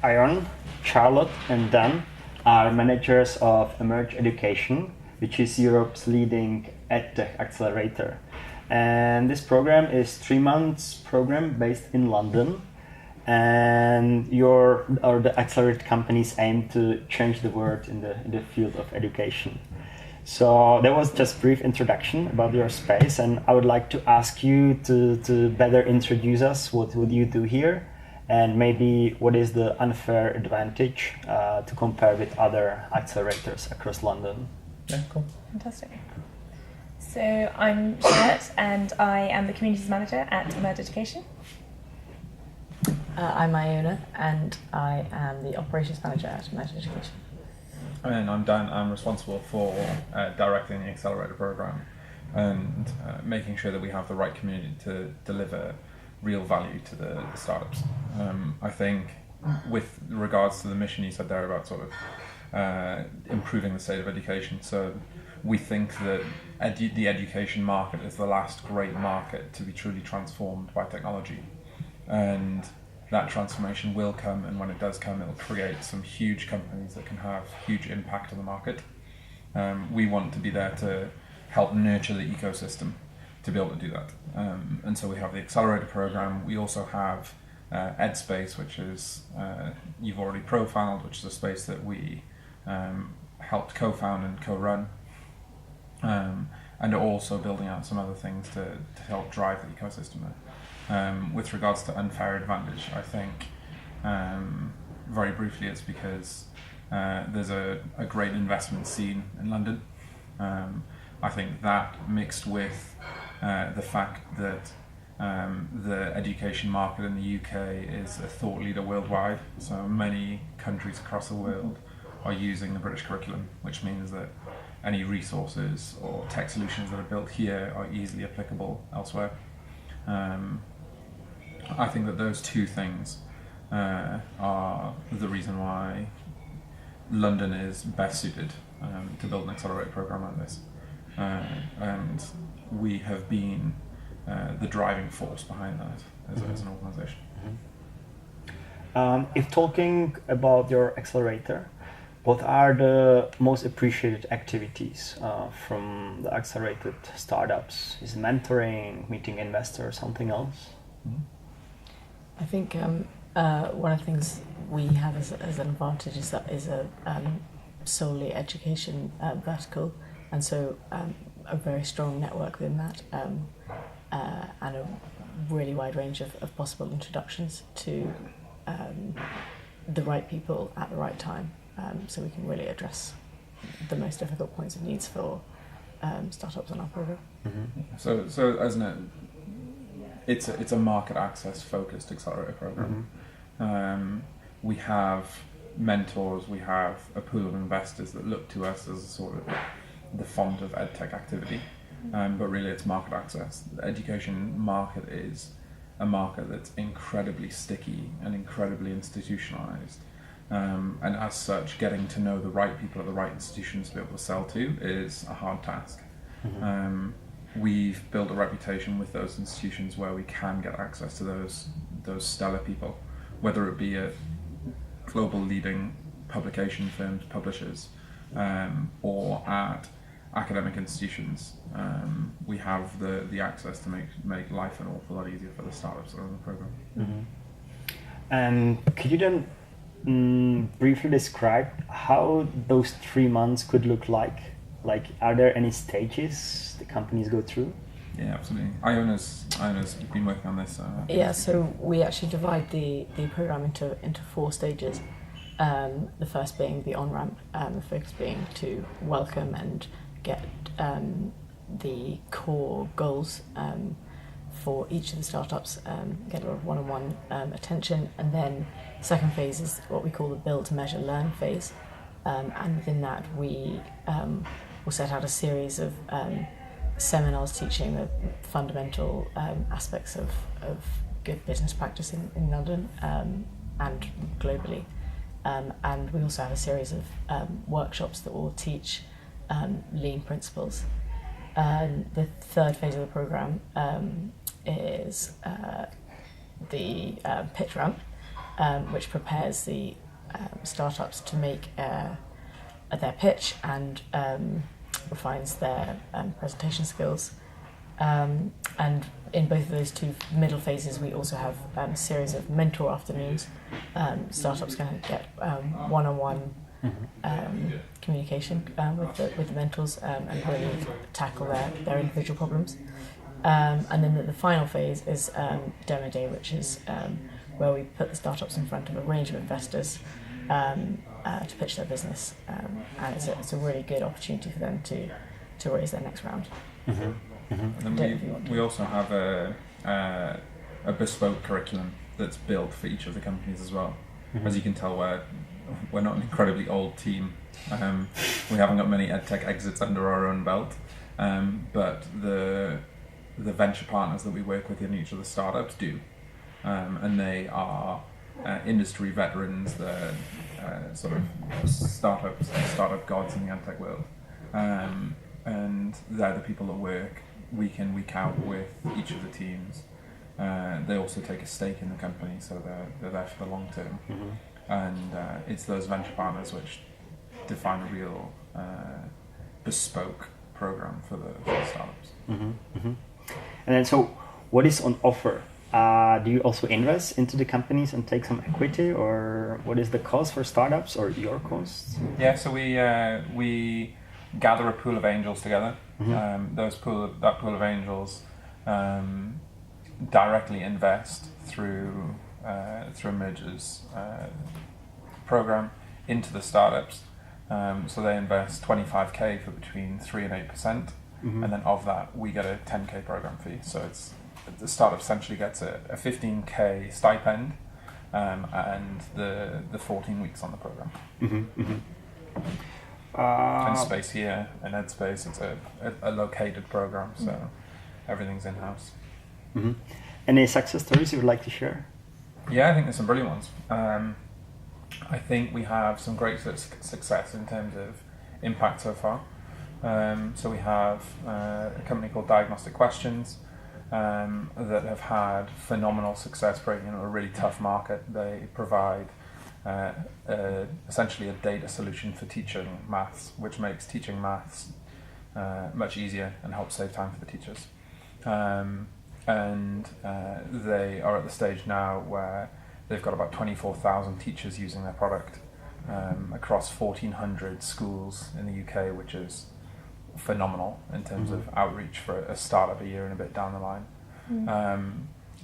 Ion, Charlotte, and Dan are managers of Emerge Education, which is Europe's leading EdTech accelerator. And this program is 3 months program based in London. And the accelerated companies aim to change the world in the field of education. So that was just a brief introduction about your space, and I would like to ask you to better introduce us. What would you do here, and maybe what is the unfair advantage to compare with other accelerators across London? Yeah, cool. Fantastic. So I'm Charlotte, and I am the Communities Manager at Emerge Education. I'm Iona, and I am the Operations Manager at Emerge Education. And I'm Dan. I'm responsible for directing the accelerator program and making sure that we have the right community to deliver real value to the startups. I think with regards to the mission you said there about sort of improving the state of education, so we think that the education market is the last great market to be truly transformed by technology, and that transformation will come, and when it does come, it'll create some huge companies that can have huge impact on the market. We want to be there to help nurture the ecosystem to be able to do that. And so we have the accelerator program. We also have EdSpace, which is, you've already profiled, which is a space that we helped co-found and co-run. And also building out some other things to help drive the ecosystem there. With regards to unfair advantage, I think very briefly it's because there's a great investment scene in London. I think that mixed with the fact that the education market in the UK is a thought leader worldwide, so many countries across the world are using the British curriculum, which means that any resources or tech solutions that are built here are easily applicable elsewhere. I think that those two things are the reason why London is best suited to build an accelerator program like this. And we have been the driving force behind that as an organisation. If talking about your accelerator, what are the most appreciated activities from the accelerated startups? Is mentoring, meeting investors, something else? I think one of the things we have as an advantage is that is a solely education vertical, and so a very strong network within that, and a really wide range of possible introductions to the right people at the right time, so we can really address the most difficult points and needs for startups on our program. So as it's a market access focused accelerator program. We have mentors, we have a pool of investors that look to us as sort of the font of EdTech activity, but really it's market access. The education market is a market that's incredibly sticky and incredibly institutionalized, and as such getting to know the right people at the right institutions to be able to sell to is a hard task. We've built a reputation with those institutions where we can get access to those stellar people, whether it be at global leading publication firms, publishers, or at academic institutions. We have the access to make life an awful lot easier for the startups that are on the program. And could you then briefly describe how those 3 months could look like? Like, are there any stages the companies go through? Yeah, absolutely. Iona's been working on this. Yeah, so we actually divide the program into 4 stages. The first being the on-ramp, the focus being to welcome and get the core goals for each of the startups, get a lot of one-on-one attention, and then second phase is what we call the build, measure, learn phase, and within that we will set out a series of seminars teaching the fundamental aspects of good business practice in London and globally. And we also have a series of workshops that will teach lean principles. The third phase of the program is the pitch ramp, which prepares the startups to make their pitch and refines their presentation skills. And in both of those two middle phases, we also have a series of mentor afternoons. Startups can get one-on-one communication with the mentors and really tackle their individual problems. And then the final phase is Demo Day, which is where we put the startups in front of a range of investors to pitch their business. And it's a really good opportunity for them to raise their next round. And then we also have a bespoke curriculum that's built for each of the companies as well. As you can tell, we're not an incredibly old team. We haven't got many EdTech exits under our own belt, but the venture partners that we work with in each of the startups do, and they are industry veterans. They're sort of startup gods in the EdTech world, and they're the people that work week in, week out with each of the teams. They also take a stake in the company, so they're there for the long term. And it's those venture partners which define a real bespoke program for the startups. And then, so what is on offer? Do you also invest into the companies and take some equity, or what is the cost for startups, or your costs? Yeah, so we gather a pool of angels together. That pool of angels directly invest through Emerge's program into the startups. So they invest 25k for between 3 and 8%, and then of that we get a 10k program fee. So the startup essentially gets a 15k stipend and the 14 weeks on the program. And space here in EdSpace, it's a located program, so everything's in-house. Any success stories you would like to share? Yeah, I think there's some brilliant ones. I think we have some great success in terms of impact so far. So we have a company called Diagnostic Questions that have had phenomenal success breaking into a really tough market. They provide essentially a data solution for teaching maths, which makes teaching maths much easier and helps save time for the teachers. And they are at the stage now where they've got about 24,000 teachers using their product across 1,400 schools in the UK, which is phenomenal in terms of outreach for a startup a year and a bit down the line.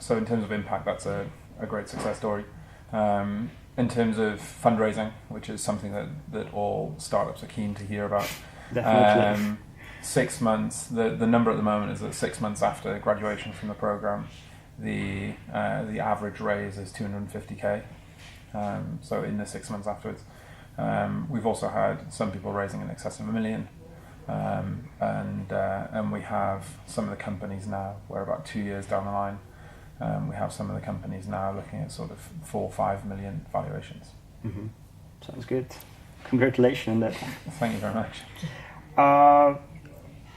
So in terms of impact, that's a great success story. In terms of fundraising, which is something that all startups are keen to hear about. Definitely. 6 months, the number at the moment is that 6 months after graduation from the program, the average raise is 250k. So in the 6 months afterwards, we've also had some people raising in excess of $1 million, and we have some of the companies now. We're about 2 years down the line. We have some of the companies now looking at sort of 4 or 5 million valuations. Sounds good. Congratulations on that. Thank you very much.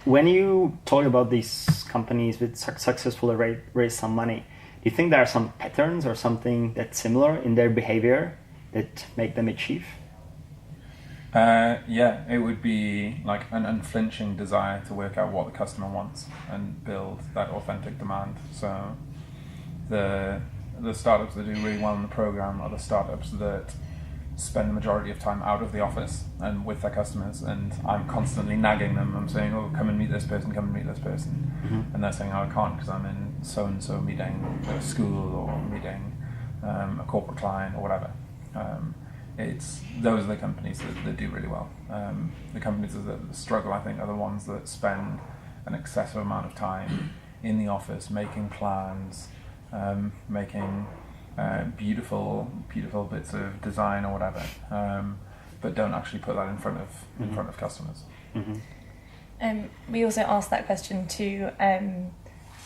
When you talk about these companies that successfully raise some money, do you think there are some patterns or something that's similar in their behavior that make them achieve? Yeah, it would be like an unflinching desire to work out what the customer wants and build that authentic demand. So the startups that do really well in the program are the startups that spend the majority of time out of the office and with their customers, and I'm constantly nagging them. I'm saying, oh, come and meet this person, come and meet this person. And they're saying, oh, I can't because I'm in so-and-so meeting at a school or meeting a corporate client or whatever. Those are the companies that do really well. The companies that struggle, I think, are the ones that spend an excessive amount of time in the office making plans, making beautiful bits of design or whatever, but don't actually put that in front of customers. We also asked that question to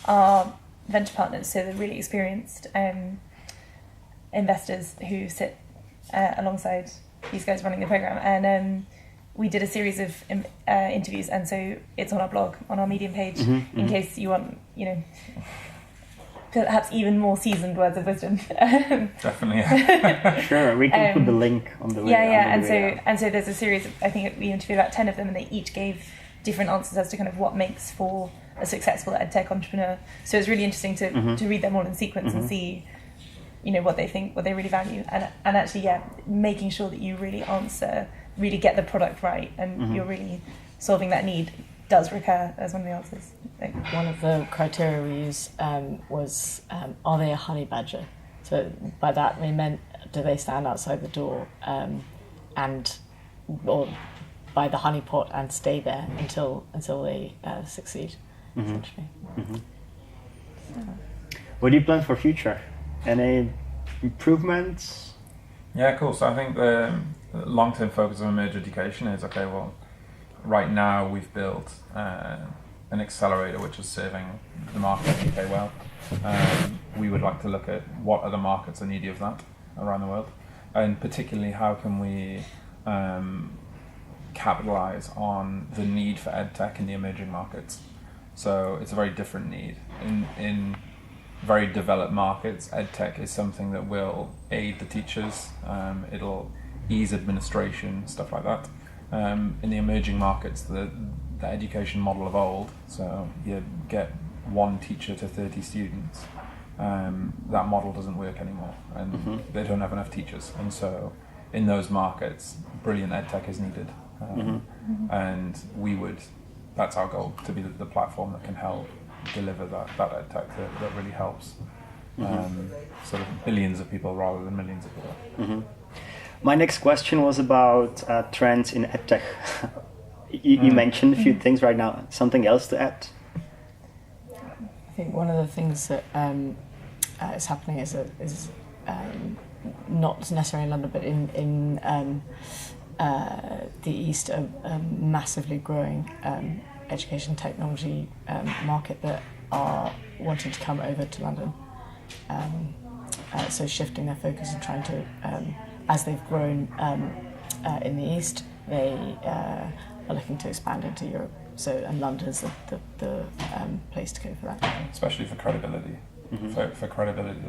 our venture partners, so the really experienced investors who sit alongside these guys running the program, and we did a series of interviews, and so it's on our blog, on our Medium page, in case you want, perhaps even more seasoned words of wisdom. Definitely. Sure, we can put the link on the video. And so there's a series of, I think we interviewed about 10 of them, and they each gave different answers as to kind of what makes for a successful EdTech entrepreneur. So it's really interesting to read them all in sequence and see, what they think, what they really value, and actually, making sure that you really get the product right, and you're really solving that need does recur as one of the answers. One of the criteria we used was, are they a honey badger? So by that we meant, do they stand outside the door or by the honey pot and stay there until they succeed, essentially. What do you plan for future? Any improvements? Yeah, cool. So I think the long-term focus of Emerge Education is, right now we've built an accelerator which is serving the market in the UK well. We would like to look at what other markets are needy of that around the world, and particularly how can we capitalize on the need for EdTech in the emerging markets. So it's a very different need. In very developed markets, EdTech is something that will aid the teachers, it'll ease administration, stuff like that. In the emerging markets, the education model of old, so you get one teacher to 30 students, that model doesn't work anymore, and they don't have enough teachers. And so in those markets, brilliant EdTech is needed. And that's our goal, to be the platform that can help deliver that EdTech that really helps sort of billions of people rather than millions of people. My next question was about trends in EdTech. You mentioned a few things right now. Something else to add? I think one of the things that is happening is not necessarily in London, but in the East, a massively growing education technology market that are wanting to come over to London. So shifting their focus and trying to, as they've grown in the East, they are looking to expand into Europe. So, and London's the place to go for that. Especially for credibility. For credibility,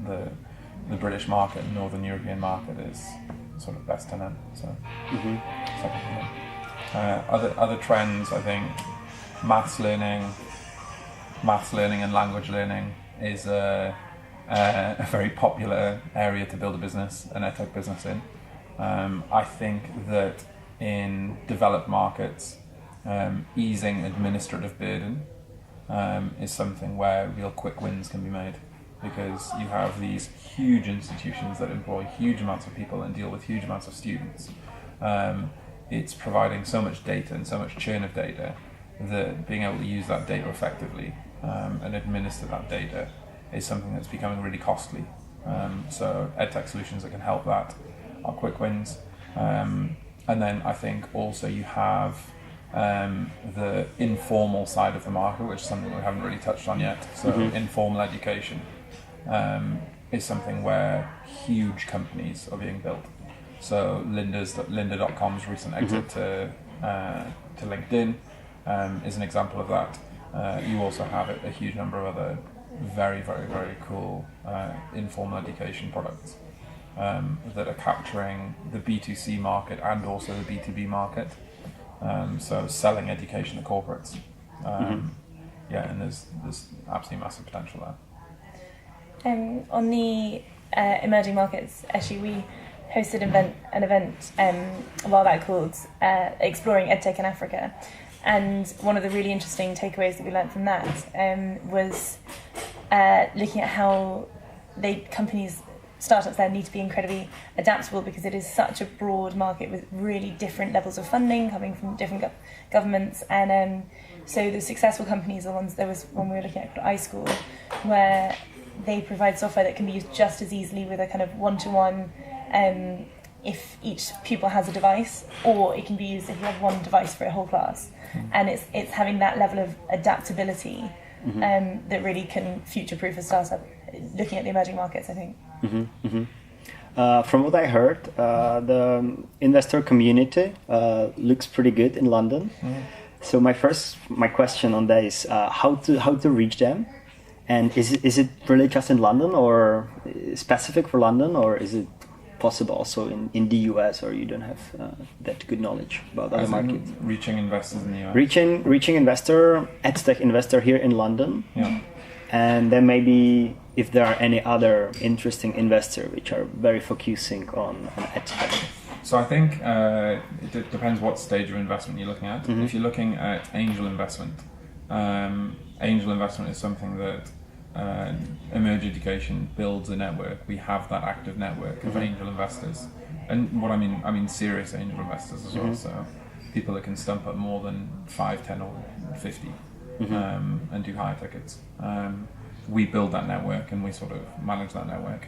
the British market and Northern European market is sort of best to none. So, second to none. Other trends, I think, maths learning and language learning is a very popular area to build a business, an EdTech business in. I think that in developed markets, easing administrative burden is something where real quick wins can be made, because you have these huge institutions that employ huge amounts of people and deal with huge amounts of students. It's providing so much data and so much churn of data that being able to use that data effectively and administer that data is something that's becoming really costly. So EdTech solutions that can help that are quick wins. And then I think also you have the informal side of the market, which is something we haven't really touched on yet. So informal education is something where huge companies are being built. So Lynda.com's recent exit to LinkedIn is an example of that. You also have a huge number of other very, very, very cool informal education products that are capturing the B2C market and also the B2B market. So selling education to corporates. And there's absolutely massive potential there. On the emerging markets, actually, we hosted an event a while back called Exploring EdTech in Africa. And one of the really interesting takeaways that we learned from that was looking at how startups there need to be incredibly adaptable, because it is such a broad market with really different levels of funding coming from different governments. And so the successful companies are the ones, there was one we were looking at called iSchool, where they provide software that can be used just as easily with a kind of one-to-one if each pupil has a device, or it can be used if you have one device for a whole class. And it's having that level of adaptability that really can future-proof a startup, looking at the emerging markets, I think. From what I heard, the investor community looks pretty good in London. So my question on that is how to reach them, And is it really just in London, or specific for London, or is it possible also in the US, or you don't have that good knowledge about other markets? Reaching investors in the US. Reaching investor, EdTech investor here in London. Yeah. And then maybe if there are any other interesting investors which are very focusing on EdTech. So I think it depends what stage of investment you're looking at. If you're looking at angel investment is something that Emerge Education builds a network. We have that active network of angel investors, and what I mean serious angel investors as well. So people that can stump up more than 5, 10, or 50, and do higher tickets. We build that network and we sort of manage that network.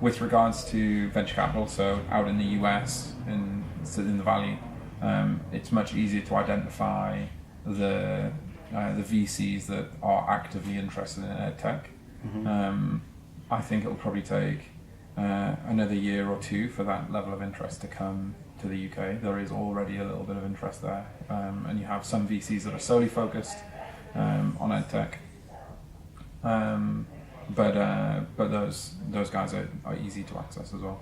With regards to venture capital, so out in the US, in the Valley, it's much easier to identify the VCs that are actively interested in EdTech. I think it'll probably take another year or two for that level of interest to come to the UK. There is already a little bit of interest there, and you have some VCs that are solely focused on EdTech. But those guys are easy to access as well.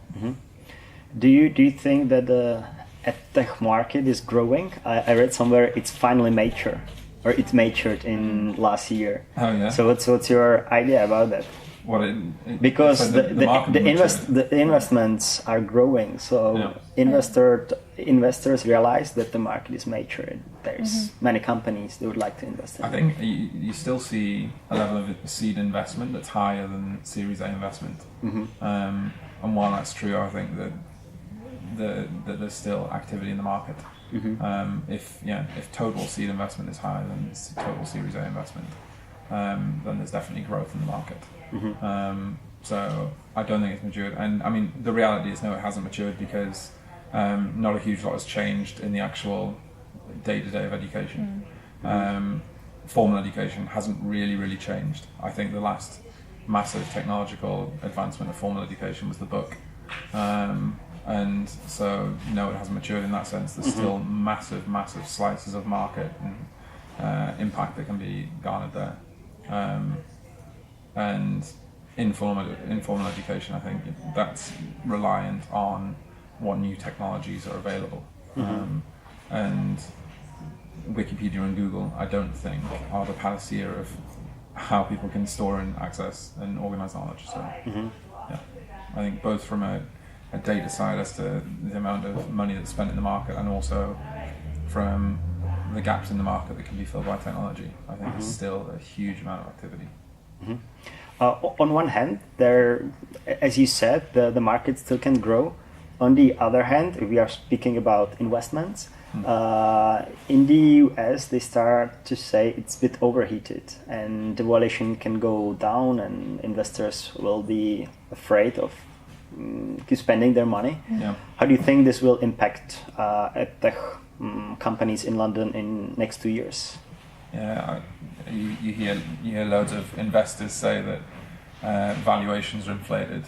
Do you think that the EdTech market is growing? I read somewhere it's finally mature, or it matured in last year. Oh yeah. So what's your idea about that? Because so the investments are growing, so investors realize that the market is mature. There's many companies that would like to invest in. I think you still see a level of seed investment that's higher than Series A investment. And while that's true, I think that there's still activity in the market. If total seed investment is higher than total Series A investment, then there's definitely growth in the market. So I don't think it's matured, and I mean the reality is no, it hasn't matured because not a huge lot has changed in the actual day-to-day of education. Formal education hasn't really changed. I think the last massive technological advancement of formal education was the book, and so no, it hasn't matured in that sense. There's still massive slices of market and impact that can be garnered there. And informal education, I think that's reliant on what new technologies are available. And Wikipedia and Google, I don't think, are the panacea of how people can store and access and organize knowledge. So, I think both from a data side as to the amount of money that's spent in the market, and also from the gaps in the market that can be filled by technology, I think there's still a huge amount of activity. On one hand, there, as you said, the market still can grow. On the other hand, if we are speaking about investments, in the US they start to say it's a bit overheated and the valuation can go down and investors will be afraid of spending their money. How do you think this will impact EdTech companies in London in next 2 years? You hear loads of investors say that valuations are inflated.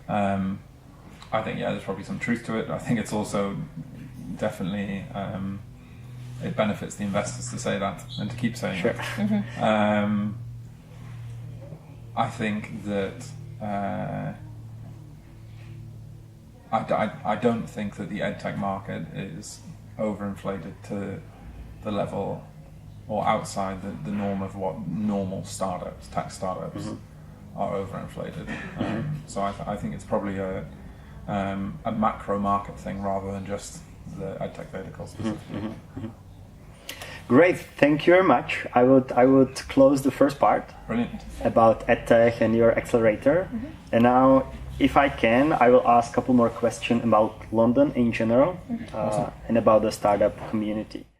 I think there's probably some truth to it. I think it's also definitely it benefits the investors to say that and to keep saying it. I think that I don't think that the EdTech market is overinflated to the level or outside the norm of what normal tech startups are overinflated. So I think it's probably a macro market thing rather than just the EdTech vertical specifically. Great, thank you very much. I would close the first part. Brilliant. About EdTech and your accelerator. And now, if I can, I will ask a couple more questions about London in general, Awesome. and about the startup community.